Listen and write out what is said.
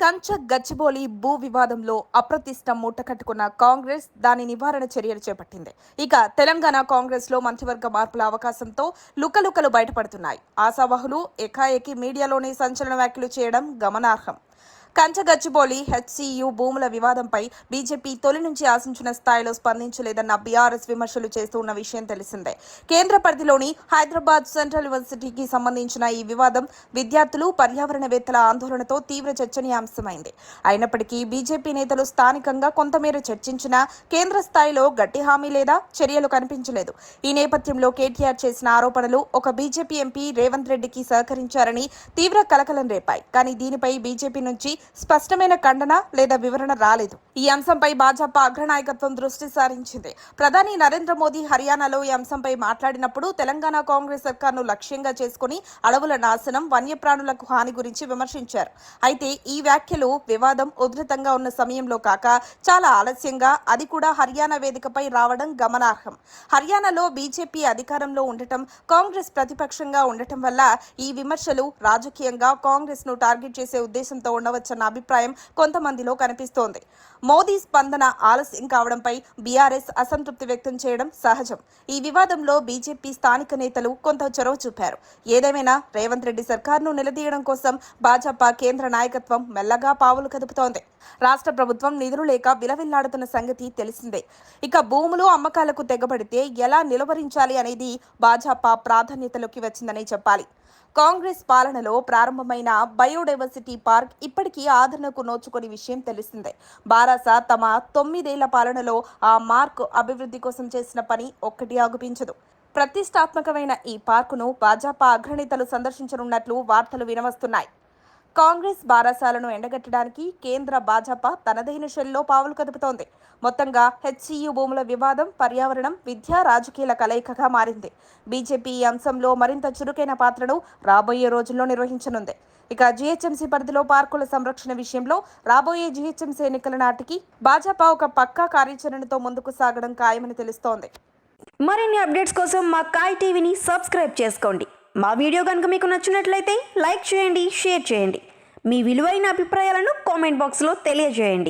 కంచ గచ్చిబౌలి భూ వివాదంలో అప్రతిష్ట మూటకట్టుకున్న కాంగ్రెస్ దాని నివారణ చర్యలు చేపట్టింది. ఇక తెలంగాణ కాంగ్రెస్ లో మంత్రివర్గ మార్పుల అవకాశంతో లుకలుకలు బయటపడుతున్నాయి. ఆశావహులు ఏకాఏకి మీడియాలోనే సంచలన వ్యాఖ్యలు చేయడం గమనార్హం. కంచగచ్చిబౌలి హెచ్సియు భూముల వివాదంపై బీజేపీ తొలి నుంచి ఆశించిన స్థాయిలో స్పందించలేదన్న బీఆర్ఎస్ విమర్శలు చేస్తూ ఉన్న విషయం తెలిసిందే. కేంద్ర పరిధిలోని హైదరాబాద్ సెంట్రల్ యూనివర్సిటీకి సంబంధించిన ఈ వివాదం విద్యార్థులు, పర్యావరణవేత్తల ఆందోళనతో తీవ్ర చర్చనీయాంశమైంది. అయినప్పటికీ బీజేపీ నేతలు స్థానికంగా కొంతమేర చర్చించినా కేంద్ర స్థాయిలో గట్టి హామీ లేదా చర్యలు కనిపించలేదు. ఈ నేపథ్యంలో కేటీఆర్ చేసిన ఆరోపణలు ఒక బీజేపీ ఎంపీ రేవంత్ రెడ్డికి సహకరించారని తీవ్ర కలకలం రేపాయి. కానీ దీనిపై బీజేపీ నుంచి స్పష్టమైన ఖండన లేదా వివరణ రాలేదు. ఈ అంశంపై భాజపా అగ్రనాయకత్వం దృష్టి సారించింది. ప్రధాని నరేంద్ర మోదీ హర్యానాలో ఈ అంశంపై మాట్లాడినప్పుడు తెలంగాణ కాంగ్రెస్ సర్కార్ను లక్ష్యంగా చేసుకుని అడవుల నాశనం, వన్యప్రాణులకు హాని గురించి విమర్శించారు. అయితే ఈ వ్యాఖ్యలు వివాదం ఉధృతంగా ఉన్న సమయంలో కాక చాలా ఆలస్యంగా, అది కూడా హర్యానా వేదికపై రావడం గమనార్హం. హర్యానాలో బీజేపీ అధికారంలో ఉండటం, కాంగ్రెస్ ప్రతిపక్షంగా ఉండటం వల్ల ఈ విమర్శలు రాజకీయంగా కాంగ్రెస్ ను టార్గెట్ చేసే ఉద్దేశంతో ఉండవచ్చన్న అభిప్రాయం కొంతమందిలో కనిపిస్తోంది. మోదీ స్పందన ఆలస్యం కావడంపై బీఆర్ఎస్ అసంతృప్తి వ్యక్తం చేయడం సహజం. ఈ వివాదంలో బీజేపీ స్థానిక నేతలు కొంత చొరవ చూపారు. ఏదేమైనా రేవంత్ రెడ్డి సర్కార్ను నిలదీయడం కోసం భాజపా కేంద్ర నాయకత్వం మెల్లగా పావులు కదుపుతోంది. రాష్ట్ర ప్రభుత్వం నిధులు లేక విలవిల్లాడుతున్న సంగతి తెలిసిందే. ఇక భూములు అమ్మకాలకు తెగబడితే ఎలా నిలువరించాలి అనేది భాజపా ప్రాధాన్యతలోకి వచ్చిందనే చెప్పాలి. కాంగ్రెస్ పాలనలో ప్రారంభమైన బయోడైవర్సిటీ పార్క్ ఇప్పటికీ ఆదరణకు నోచుకునే విషయం తెలిసిందే. బారాస తమ 9 ఏళ్ల పాలనలో ఆ మార్క్ అభివృద్ధి కోసం చేసిన పని ఒక్కటి ఆగుపించదు. ప్రతిష్టాత్మకమైన ఈ పార్కును భాజపా అగ్రనేతలు సందర్శించనున్నట్లు వార్తలు వినవస్తున్నాయి. కాంగ్రెస్ బారాసాలను ఎండగట్టడానికి కేంద్ర భాజపా తనదైన శైలిలో పావులు కదుపుతోంది. మొత్తంగా హెచ్సియు భూముల వివాదం పర్యావరణం, విద్య, రాజకీయాల కలయికగా మారింది. బీజేపీ ఈ అంశంలో మరింత చురుకైన పాత్రను రాబోయే రోజుల్లో నిర్వహించనుంది. ఇక జీహెచ్ఎంసీ పరిధిలో పార్కుల సంరక్షణ విషయంలో రాబోయే జీహెచ్ఎంసీ ఎన్నికల నాటికి భాజపా ఒక పక్కా కార్యాచరణతో ముందుకు సాగడం ఖాయమని తెలుస్తోంది. మరిన్ని అప్డేట్స్ కోసం మా కాయ్ టీవీని సబ్స్క్రైబ్ చేసుకోండి. మా వీడియో కనుక మీకు నచ్చినట్లయితే లైక్ చేయండి, షేర్ చేయండి. మీ విలువైన అభిప్రాయాలను కామెంట్ బాక్స్లో తెలియజేయండి.